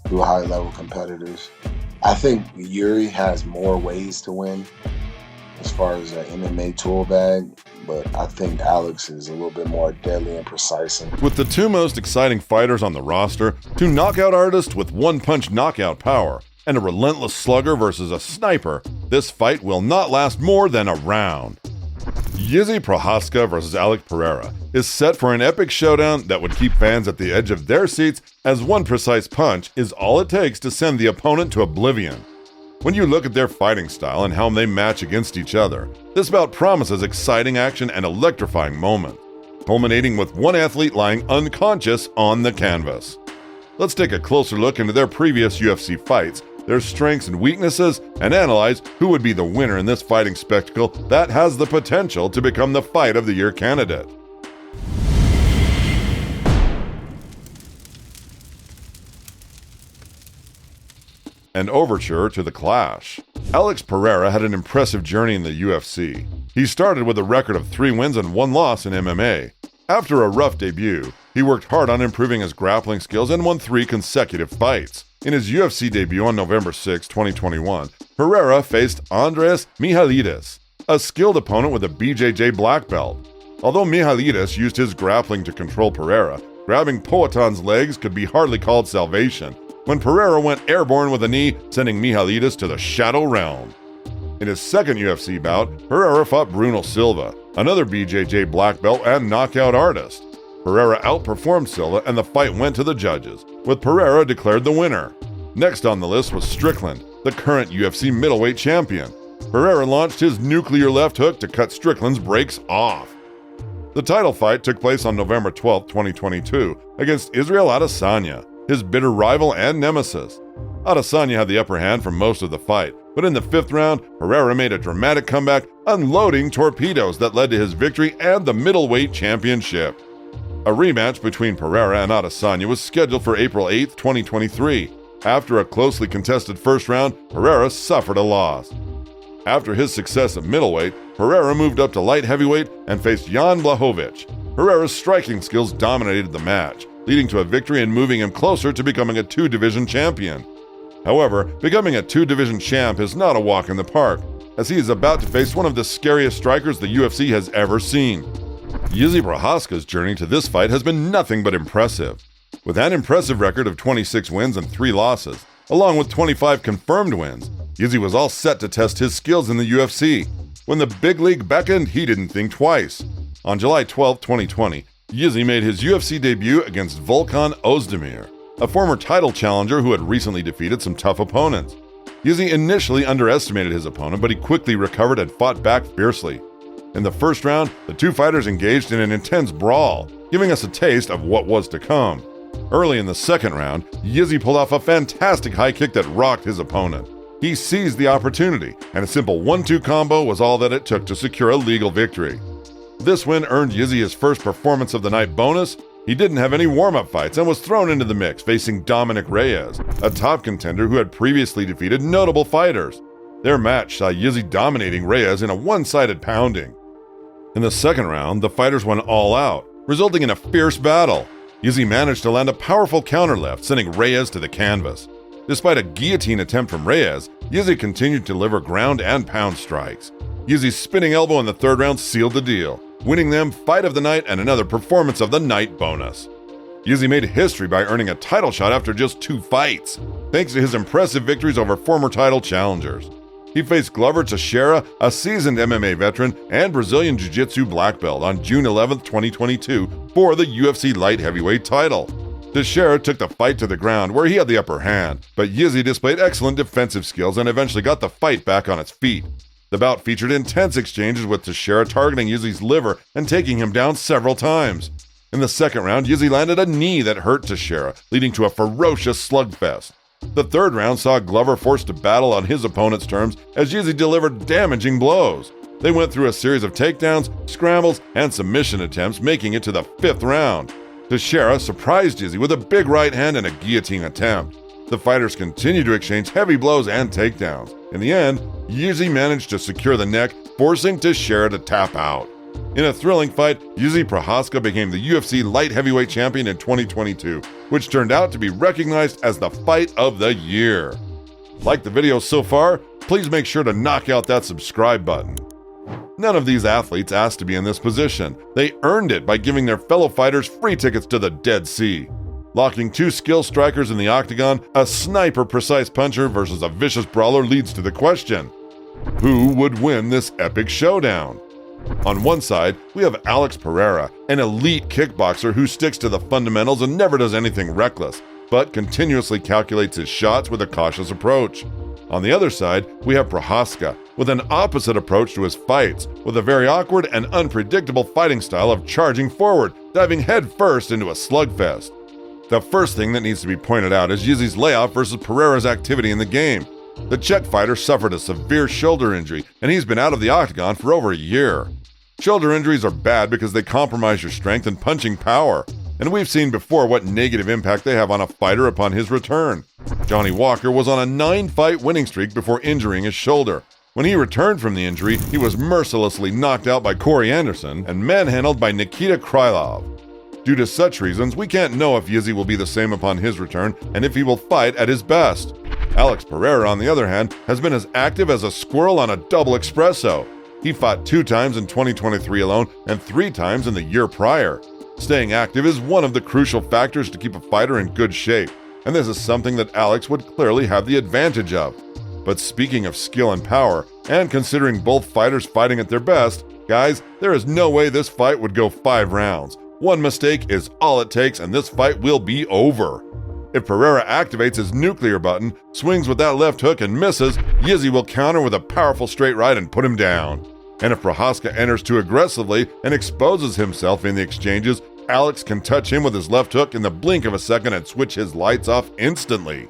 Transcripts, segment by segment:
two high-level competitors. I think Jiri has more ways to win as far as an MMA tool bag, but I think Alex is a little bit more deadly and precise. With the two most exciting fighters on the roster, two knockout artists with one-punch knockout power, and a relentless slugger versus a sniper, this fight will not last more than a round. Jiri Prochazka versus Alex Pereira is set for an epic showdown that would keep fans at the edge of their seats, as one precise punch is all it takes to send the opponent to oblivion. When you look at their fighting style and how they match against each other, this bout promises exciting action and electrifying moments, culminating with one athlete lying unconscious on the canvas. Let's take a closer look into their previous UFC fights, their strengths and weaknesses, and analyze who would be the winner in this fighting spectacle that has the potential to become the Fight of the Year candidate. An overture to the clash. Alex Pereira had an impressive journey in the UFC. He started with a record of 3 wins and 1 loss in MMA. After a rough debut, he worked hard on improving his grappling skills and won 3 consecutive fights. In his UFC debut on November 6, 2021, Pereira faced Andreas Michailidis, a skilled opponent with a BJJ black belt. Although Michailidis used his grappling to control Pereira, grabbing Poaton's legs could be hardly called salvation, when Pereira went airborne with a knee, sending Michailidis to the Shadow Realm. In his second UFC bout, Pereira fought Bruno Silva, another BJJ black belt and knockout artist. Pereira outperformed Silva and the fight went to the judges, with Pereira declared the winner. Next on the list was Strickland, the current UFC middleweight champion. Pereira launched his nuclear left hook to cut Strickland's brakes off. The title fight took place on November 12, 2022, against Israel Adesanya, his bitter rival and nemesis. Adesanya had the upper hand for most of the fight, but in the 5th round, Pereira made a dramatic comeback, unloading torpedoes that led to his victory and the middleweight championship. A rematch between Pereira and Adesanya was scheduled for April 8, 2023. After a closely contested first round, Pereira suffered a loss. After his success at middleweight, Pereira moved up to light heavyweight and faced Jan Blachowicz. Pereira's striking skills dominated the match, leading to a victory and moving him closer to becoming a 2-division champion. However, becoming a 2-division champ is not a walk in the park, as he is about to face one of the scariest strikers the UFC has ever seen. Jiri Prochazka's journey to this fight has been nothing but impressive. With an impressive record of 26 wins and 3 losses, along with 25 confirmed wins, Jiri was all set to test his skills in the UFC. When the big league beckoned, he didn't think twice. On July 12, 2020, Jiri made his UFC debut against Volkan Ozdemir, a former title challenger who had recently defeated some tough opponents. Jiri initially underestimated his opponent, but he quickly recovered and fought back fiercely. In the first round, the two fighters engaged in an intense brawl, giving us a taste of what was to come. Early in the second round, Jiri pulled off a fantastic high kick that rocked his opponent. He seized the opportunity, and a simple 1-2 combo was all that it took to secure a legal victory. This win earned Jiri his first Performance of the Night bonus. He didn't have any warm-up fights and was thrown into the mix, facing Dominic Reyes, a top contender who had previously defeated notable fighters. Their match saw Jiri dominating Reyes in a one-sided pounding. In the second round, the fighters went all out, resulting in a fierce battle. Jiri managed to land a powerful counter left, sending Reyes to the canvas. Despite a guillotine attempt from Reyes, Jiri continued to deliver ground and pound strikes. Jiri's spinning elbow in the third round sealed the deal, winning them Fight of the Night and another Performance of the Night bonus. Jiri made history by earning a title shot after just 2 fights, thanks to his impressive victories over former title challengers. He faced Glover Teixeira, a seasoned MMA veteran and Brazilian Jiu-Jitsu black belt, on June 11, 2022 for the UFC light heavyweight title. Teixeira took the fight to the ground where he had the upper hand, but Jiri displayed excellent defensive skills and eventually got the fight back on its feet. The bout featured intense exchanges with Teixeira targeting Jiri's liver and taking him down several times. In the second round, Jiri landed a knee that hurt Teixeira, leading to a ferocious slugfest. The third round saw Glover forced to battle on his opponent's terms as Jiri delivered damaging blows. They went through a series of takedowns, scrambles, and submission attempts, making it to the 5th round. Teixeira surprised Jiri with a big right hand and a guillotine attempt. The fighters continued to exchange heavy blows and takedowns. In the end, Jiri managed to secure the neck, forcing Teixeira to tap out. In a thrilling fight, Jiri Prochazka became the UFC light heavyweight champion in 2022, which turned out to be recognized as the fight of the year. Like the video so far? Please make sure to knock out that subscribe button. None of these athletes asked to be in this position. They earned it by giving their fellow fighters free tickets to the Dead Sea. Locking two skilled strikers in the octagon, a sniper precise puncher versus a vicious brawler leads to the question: who would win this epic showdown? On one side, we have Alex Pereira, an elite kickboxer who sticks to the fundamentals and never does anything reckless, but continuously calculates his shots with a cautious approach. On the other side, we have Prochazka, with an opposite approach to his fights, with a very awkward and unpredictable fighting style of charging forward, diving headfirst into a slugfest. The first thing that needs to be pointed out is Jiri's layoff versus Pereira's activity in the game. The Czech fighter suffered a severe shoulder injury, and he's been out of the octagon for over a year. Shoulder injuries are bad because they compromise your strength and punching power, and we've seen before what negative impact they have on a fighter upon his return. Johnny Walker was on a 9-fight winning streak before injuring his shoulder. When he returned from the injury, he was mercilessly knocked out by Corey Anderson and manhandled by Nikita Krylov. Due to such reasons, we can't know if Jiri will be the same upon his return and if he will fight at his best. Alex Pereira, on the other hand, has been as active as a squirrel on a double espresso. He fought 2 times in 2023 alone and 3 times in the year prior. Staying active is one of the crucial factors to keep a fighter in good shape, and this is something that Alex would clearly have the advantage of. But speaking of skill and power, and considering both fighters fighting at their best, guys, there is no way this fight would go 5 rounds. One mistake is all it takes and this fight will be over. If Pereira activates his nuclear button, swings with that left hook and misses, Jiri will counter with a powerful straight right and put him down. And if Prochazka enters too aggressively and exposes himself in the exchanges, Alex can touch him with his left hook in the blink of a second and switch his lights off instantly.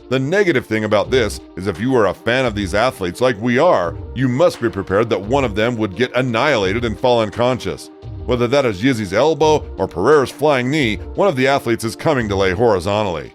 The negative thing about this is if you are a fan of these athletes like we are, you must be prepared that one of them would get annihilated and fall unconscious. Whether that is Jiri's elbow or Pereira's flying knee, one of the athletes is coming to lay horizontally.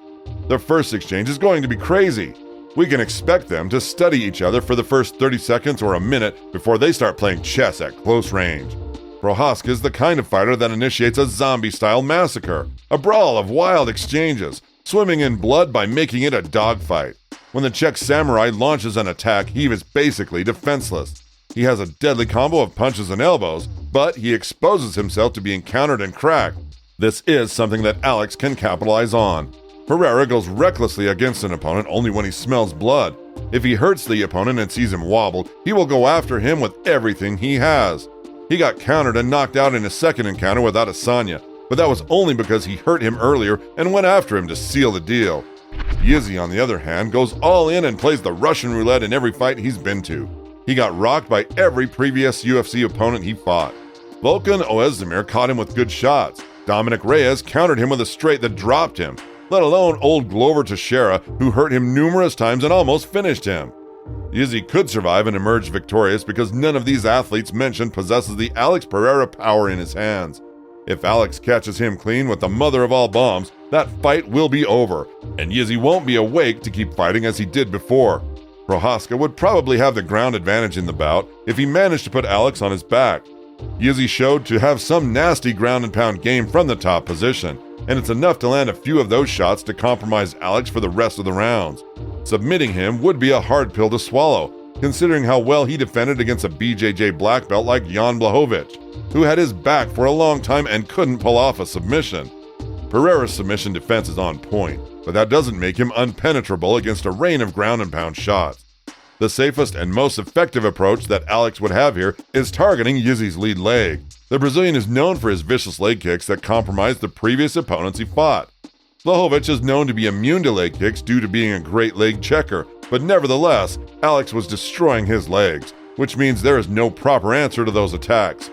The first exchange is going to be crazy. We can expect them to study each other for the first 30 seconds or a minute before they start playing chess at close range. Prochazka is the kind of fighter that initiates a zombie-style massacre, a brawl of wild exchanges, swimming in blood by making it a dogfight. When the Czech samurai launches an attack, he is basically defenseless. He has a deadly combo of punches and elbows, but he exposes himself to being countered and cracked. This is something that Alex can capitalize on. Pereira goes recklessly against an opponent only when he smells blood. If he hurts the opponent and sees him wobble, he will go after him with everything he has. He got countered and knocked out in his second encounter with Adesanya, but that was only because he hurt him earlier and went after him to seal the deal. Jiri, on the other hand, goes all in and plays the Russian roulette in every fight he's been to. He got rocked by every previous UFC opponent he fought. Volkan Oezdemir caught him with good shots. Dominic Reyes countered him with a straight that dropped him, let alone old Glover Teixeira, who hurt him numerous times and almost finished him. Jiri could survive and emerge victorious because none of these athletes mentioned possesses the Alex Pereira power in his hands. If Alex catches him clean with the mother of all bombs, that fight will be over, and Jiri won't be awake to keep fighting as he did before. Prochazka would probably have the ground advantage in the bout if he managed to put Alex on his back. Jiri showed to have some nasty ground and pound game from the top position, and it's enough to land a few of those shots to compromise Alex for the rest of the rounds. Submitting him would be a hard pill to swallow, considering how well he defended against a BJJ black belt like Jan Blachowicz, who had his back for a long time and couldn't pull off a submission. Pereira's submission defense is on point, but that doesn't make him unpenetrable against a rain of ground and pound shots. The safest and most effective approach that Alex would have here is targeting Jiri's lead leg. The Brazilian is known for his vicious leg kicks that compromised the previous opponents he fought. Blachowicz is known to be immune to leg kicks due to being a great leg checker, but nevertheless, Alex was destroying his legs, which means there is no proper answer to those attacks.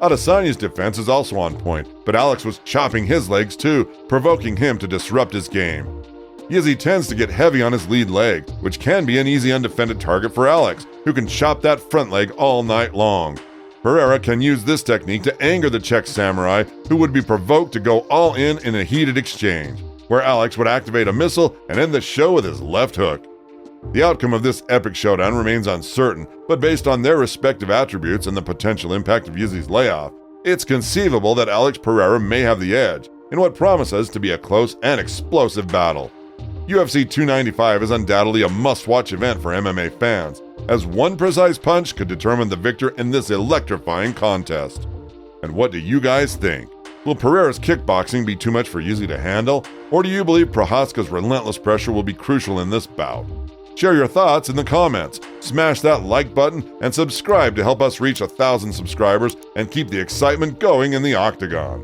Adesanya's defense is also on point, but Alex was chopping his legs too, provoking him to disrupt his game. Jiri tends to get heavy on his lead leg, which can be an easy undefended target for Alex, who can chop that front leg all night long. Pereira can use this technique to anger the Czech samurai, who would be provoked to go all in a heated exchange, where Alex would activate a missile and end the show with his left hook. The outcome of this epic showdown remains uncertain, but based on their respective attributes and the potential impact of Izzy's layoff, it's conceivable that Alex Pereira may have the edge in what promises to be a close and explosive battle. UFC 295 is undoubtedly a must-watch event for MMA fans, as one precise punch could determine the victor in this electrifying contest. And what do you guys think? Will Pereira's kickboxing be too much for Izzy to handle, or do you believe Prochazka's relentless pressure will be crucial in this bout? Share your thoughts in the comments, smash that like button, and subscribe to help us reach 1,000 subscribers and keep the excitement going in the octagon.